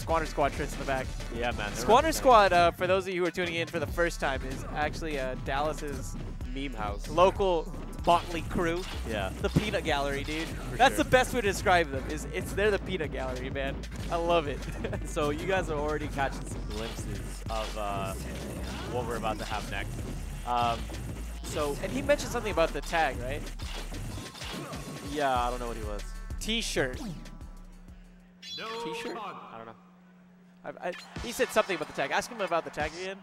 Squatter Squad shirts in the back. Yeah, man. Squatter Squad, for those of you who are tuning in for the first time, is actually Dallas's meme house. local motley crew. Yeah. The peanut gallery, dude. For That's sure. the best way to describe them. They're the peanut gallery, man. I love it. So you guys are already catching some glimpses of what we're about to have next. And he mentioned something about the tag, right? Yeah, I don't know what he was. T-shirt. No T-shirt? I don't know. He said something about the tag. Ask him about the tag again.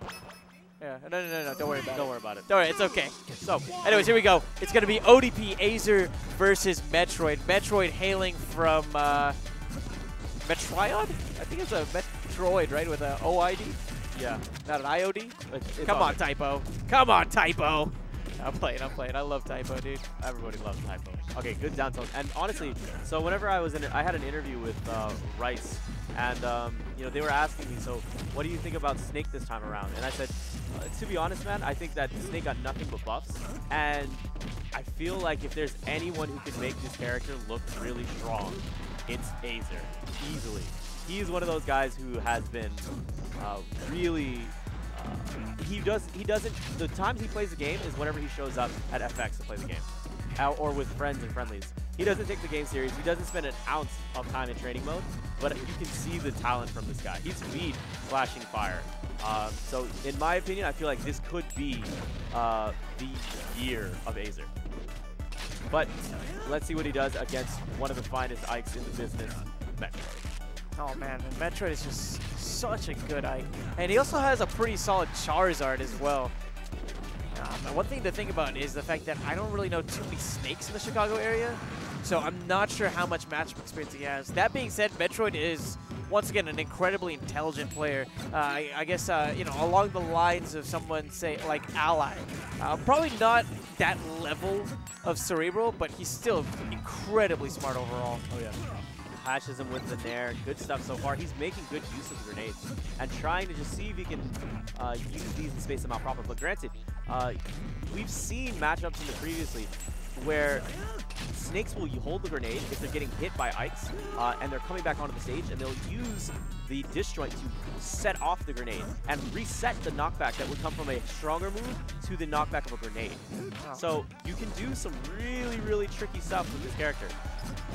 Yeah. No. Don't worry about it. Don't worry about it. Don't worry. It's okay. So, anyways, here we go. It's going to be ODP Azer versus Metroid. Metroid hailing from Metroid? I think it's a Metroid, right? With a OID? Yeah. Not an IOD? It's Come all on, good. Typo. Come on, Typo. I'm playing. I love Typo, dude. Everybody loves Typo. Okay, good down tilt. And honestly, so whenever I was I had an interview with Rice, and you know, they were asking me, so what do you think about Snake this time around? And I said, to be honest, man, I think that Snake got nothing but buffs, and I feel like if there's anyone who can make this character look really strong, it's Azer, easily. He's one of those guys who has been really. The times he plays the game is whenever he shows up at FX to play the game, or with friends and friendlies. He doesn't take the game serious. He doesn't spend an ounce of time in training mode, but you can see the talent from this guy. He's speed, flashing fire. So in my opinion, I feel like this could be the year of Azer. But let's see what he does against one of the finest Ikes in the business, Metroid. Oh, man. And Metroid is just such a good Ike. And he also has a pretty solid Charizard as well. One thing to think about is the fact that I don't really know too many Snakes in the Chicago area, so I'm not sure how much matchup experience he has. That being said, Metroid is, once again, an incredibly intelligent player. I guess, you know, along the lines of someone, say, like Ally. Probably not that level of cerebral, but he's still incredibly smart overall. Oh, yeah. Hashes him with the Nair. Good stuff so far. He's making good use of the grenades and trying to just see if he can use these and space them out proper. But granted, we've seen matchups in the previously where Snakes will hold the grenade if they're getting hit by Ikes, and they're coming back onto the stage, and they'll use the disjoint to set off the grenade and reset the knockback that would come from a stronger move to the knockback of a grenade. Wow. So you can do some really, really tricky stuff with this character.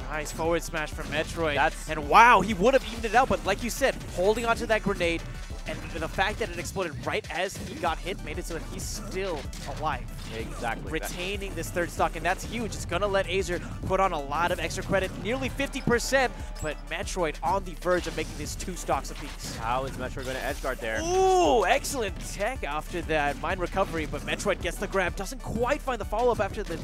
Nice forward smash from Metroid. That's and wow, he would have evened it out, but like you said, holding onto that grenade and the fact that it exploded right as he got hit made it so that he's still alive. Exactly. Retaining this third stock, and that's huge. It's going to let Azer put on a lot of extra credit, nearly 50%, but Metroid on the verge of making this 2 stocks apiece. How is Metroid going to edgeguard there? Ooh, excellent tech after that mine recovery, but Metroid gets the grab, doesn't quite find the follow-up after the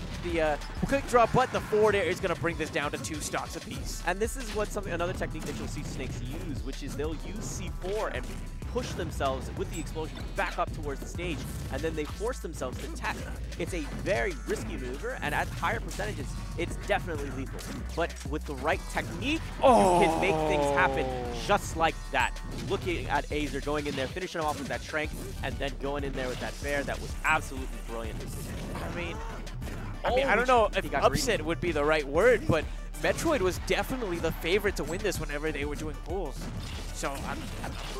quick draw, but the forward air is going to bring this down to 2 stocks apiece. And this is what another technique that you'll see Snakes use, which is they'll use C4 and push themselves with the explosion back up towards the stage, and then they force themselves to tech. It's a very risky maneuver, and at higher percentages, it's definitely lethal. But with the right technique, you can make things happen just like that. Looking at Azer going in there, finishing him off with that Trank, and then going in there with that Fair, that was absolutely brilliant. I mean, I don't know if upset greedy. would be the right word, but Metroid was definitely the favorite to win this whenever they were doing pools. So I'm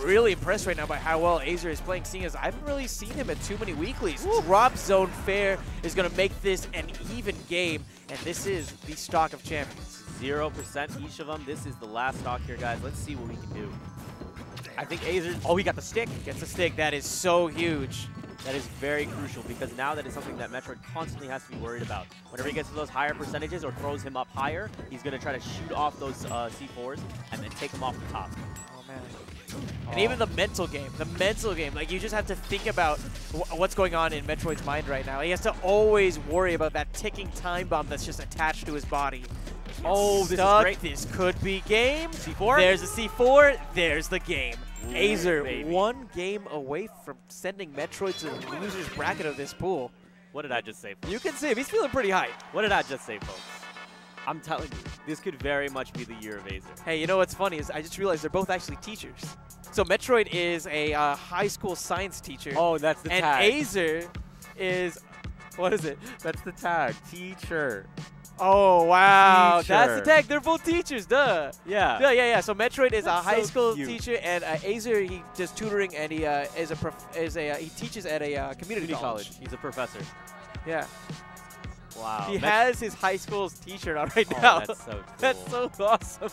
really impressed right now by how well Azer is playing, seeing as I haven't really seen him at too many weeklies. Drop Zone Fair is going to make this an even game, and this is the stock of champions. 0% each of them. This is the last stock here, guys. Let's see what we can do. I think Azer, oh, he got the stick. Gets the stick. That is so huge. That is very crucial because now that is something that Metroid constantly has to be worried about. Whenever he gets to those higher percentages or throws him up higher, he's going to try to shoot off those C4s and then take him off the top. Oh, man. And even the mental game, like you just have to think about what's going on in Metroid's mind right now. He has to always worry about that ticking time bomb that's just attached to his body. Oh, this is great. This could be game. C4? There's a C4. There's the game. Ooh, Azer, baby. 1 game away from sending Metroid to the loser's bracket of this pool. What did I just say, folks? You can see him. He's feeling pretty hype. What did I just say, folks? I'm telling you, this could very much be the year of Azer. Hey, you know what's funny is I just realized they're both actually teachers. So Metroid is a high school science teacher. Oh, that's the tag. And Azer is, what is it? That's the tag, teacher. Oh, wow. That's the Teacher. tag. They're both teachers, duh. Yeah. Yeah. So Metroid is a That's high so school cute. teacher, and Azer, he does tutoring, and he he teaches at a community college. He's a professor. Yeah. Wow. He has his high school's t-shirt on right Oh, now. that's so cool. That's so awesome.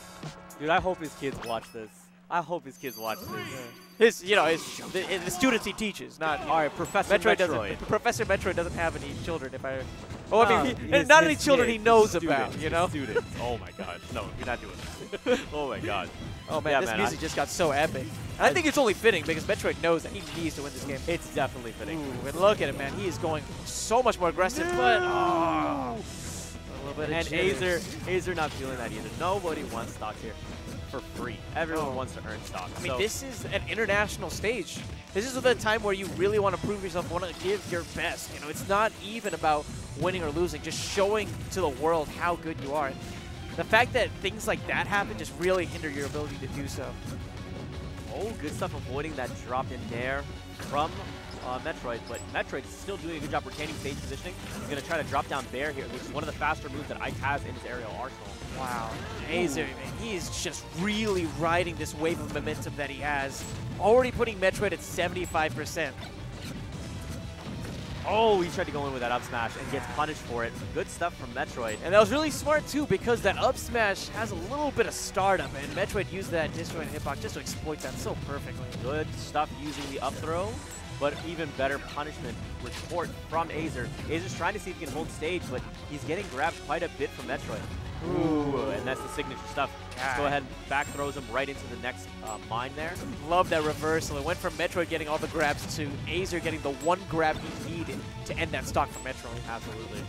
Dude, I hope his kids watch this. I hope his kids watch His, this. the students he teaches, not. All right, Professor Metroid Metroid. doesn't. Professor Metroid doesn't have any children. If I. Oh, Oh, I mean, his- not any his children kid, he knows his about. students, You know. his students. Oh my God. No, you're not doing this. Oh my God. Oh man, Yeah, this man, music just got so epic. And I think it's only fitting because Metroid knows that he needs to win this game. It's definitely fitting. Ooh, and look at him, man. He is going so much more aggressive, but a little bit of And jitters. Azer not feeling that either. Nobody wants stocks here for free. Everyone wants to earn stocks. I mean, this is an international stage. This is the time where you really want to prove yourself, want to give your best. You know, it's not even about winning or losing, just showing to the world how good you are. The fact that things like that happen just really hinder your ability to do so. Oh, good stuff avoiding that drop in there from Metroid, but Metroid is still doing a good job retaining stage positioning. He's going to try to drop down Bear here, which is one of the faster moves that Ike has in his aerial arsenal. Wow. Azer, man, he is just really riding this wave of momentum that he has. Already putting Metroid at 75%. Oh, he tried to go in with that up smash and gets punished for it. Good stuff from Metroid. And that was really smart, too, because that up smash has a little bit of startup, and Metroid used that disjointed hitbox just to exploit that so perfectly. Good stuff using the up throw, but even better punishment retort from Azer. Azer's trying to see if he can hold stage, but he's getting grabbed quite a bit from Metroid. Ooh, and that's the signature stuff. Let's go ahead and back throws him right into the next mine there. Love that reversal. It went from Metroid getting all the grabs to Azer getting the one grab he needed to end that stock for Metroid. Absolutely.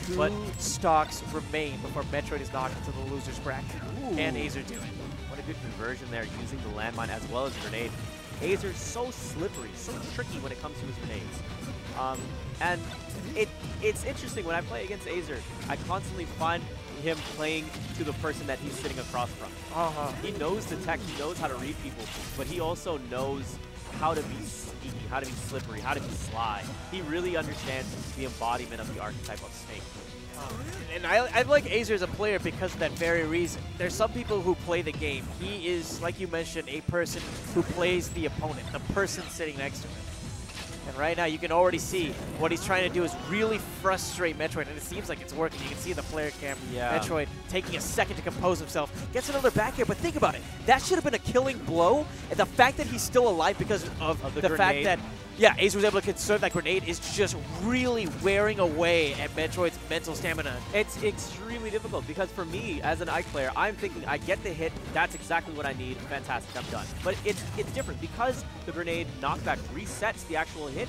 Two stocks remain before Metroid is knocked into the loser's bracket. Ooh. And Azer do it. What a good conversion there, using the landmine as well as the grenade. Azer's so slippery, so tricky when it comes to his grenades. And it's interesting, when I play against Azer, I constantly find him playing to the person that he's sitting across from. He knows the tech, he knows how to read people, but he also knows how to be sneaky, how to be slippery, how to be sly. He really understands the embodiment of the archetype of Snake. And I like Azer as a player because of that very reason. There's some people who play the game. He is, like you mentioned, a person who plays the opponent, the person sitting next to him. And right now, you can already see what he's trying to do is really frustrate Metroid, and it seems like it's working. You can see in the player cam, Metroid taking a second to compose himself, gets another back air, but think about it. That should have been a killing blow, and the fact that he's still alive because of the fact that, Azer was able to conserve that grenade is just really wearing away at Metroid's mental stamina. It's extremely difficult because for me, as an Ike player, I'm thinking I get the hit, that's exactly what I need, fantastic, I'm done. But it's different because the grenade knockback resets the actual hit.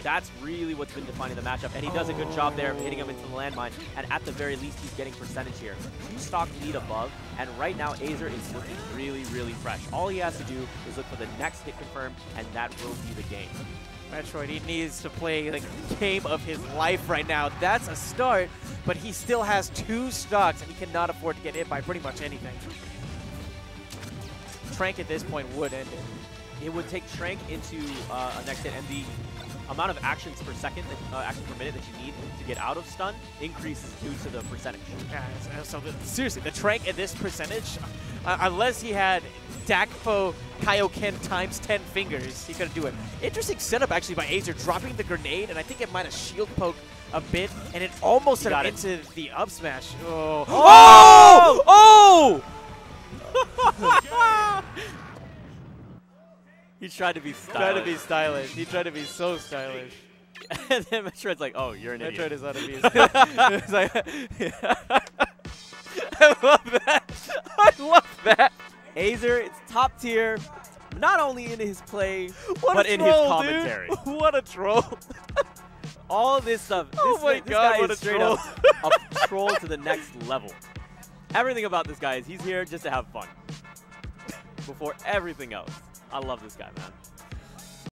That's really what's been defining the matchup, and he does a good job there of hitting him into the landmine, and at the very least, he's getting percentage here. 2 stock lead above, and right now, Azer is looking really, really fresh. All he has to do is look for the next hit confirm, and that will be the game. Metroid, he needs to play the game of his life right now. That's a start, but he still has 2 stocks, and he cannot afford to get hit by pretty much anything. Trank at this point would end it. It would take Trank into a next hit, and the amount of actions per second, actions per minute that you need to get out of stun increases due to the percentage. Yeah, so seriously, the Trank at this percentage, unless he had Dakpo Kaioken times 10 fingers, he couldn't do it. Interesting setup actually by Azer, dropping the grenade, and I think it might have shield poked a bit, and it almost sent him into the up smash. Oh! Oh! Oh! He tried to be stylish. He tried to be so stylish. And then Metroid's like, oh, you're an Metroid idiot. is not a beast. It's like, I love that. I love that. Azer, it's top tier, not only in his play, What but a in troll, his commentary. Dude. What a troll. All this stuff. Oh my this God, guy what is a straight troll. up a troll to the next level. Everything about this guy is he's here just to have fun. Before everything else. I love this guy, man.